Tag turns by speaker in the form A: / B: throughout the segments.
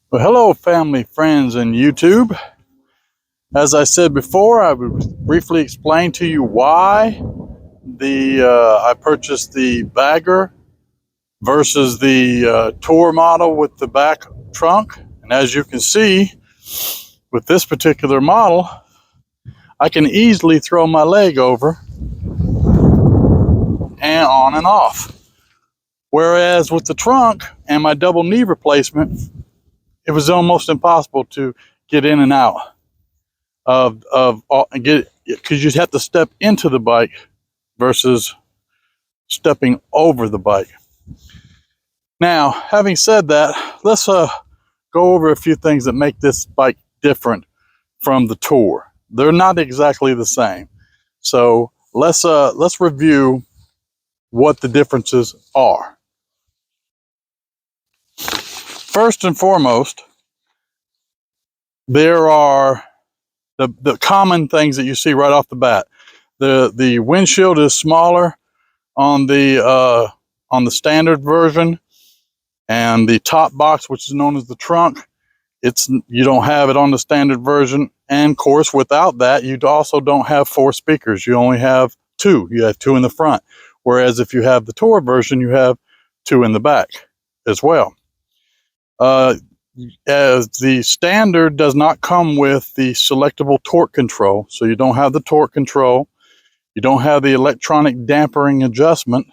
A: Well, hello family, friends, and YouTube. As I said before, I would briefly explain to you why I purchased the bagger versus the tour model with the back trunk. And as you can see, with this particular model, I can easily throw my leg over and on and off. Whereas with the trunk and my double knee replacement, it was almost impossible to get in and out because you'd have to step into the bike versus stepping over the bike. Now, having said that, let's go over a few things that make this bike different from the Tour. They're not exactly the same, so let's review what the differences are. First and foremost, there are the common things that you see right off the bat. The windshield is smaller on the standard version, and the top box, which is known as the trunk, you don't have it on the standard version. And of course, without that, you also don't have 4 speakers. You only have 2. You have 2 in the front, whereas if you have the Tour version, you have 2 in the back as well. As the standard does not come with the selectable torque control, so you don't have the torque control. You don't have the electronic dampering adjustment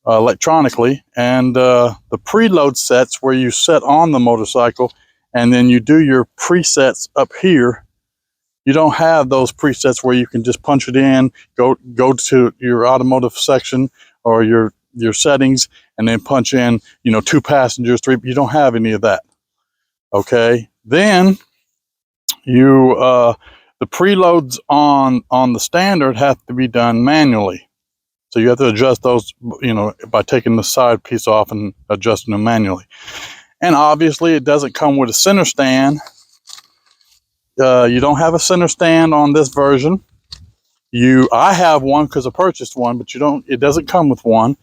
A: electronically, and the preload sets where you set on the motorcycle and then you do your presets up here. You don't have those presets where you can just punch it in, go to your automotive section or your settings, and then punch in, 2 passengers, 3. You don't have any of that. Okay, then the preloads on the standard have to be done manually. So you have to adjust those, by taking the side piece off and adjusting them manually. And obviously it doesn't come with a center stand. You don't have a center stand on this version. I have one because I purchased one, but it doesn't come with one.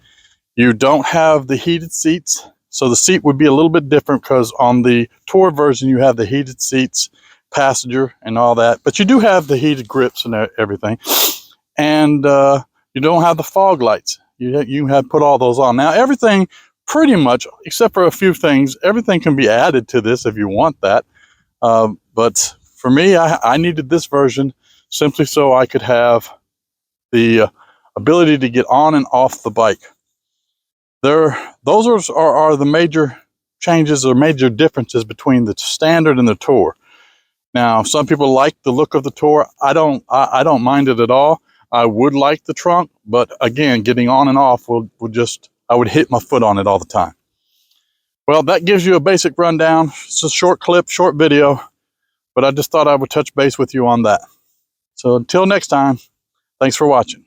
A: You don't have the heated seats. So the seat would be a little bit different because on the Tour version, you have the heated seats, passenger and all that, but you do have the heated grips and everything. And, you don't have the fog lights. You have put all those on. Now, everything pretty much, except for a few things, everything can be added to this if you want that. But for me, I needed this version simply so I could have the ability to get on and off the bike. Those are the major changes or major differences between the standard and the Tour. Now, some people like the look of the Tour. I don't mind it at all. I would like the trunk, but again, getting on and off I would hit my foot on it all the time. Well, that gives you a basic rundown. It's a short clip, short video, but I just thought I would touch base with you on that. So until next time, thanks for watching.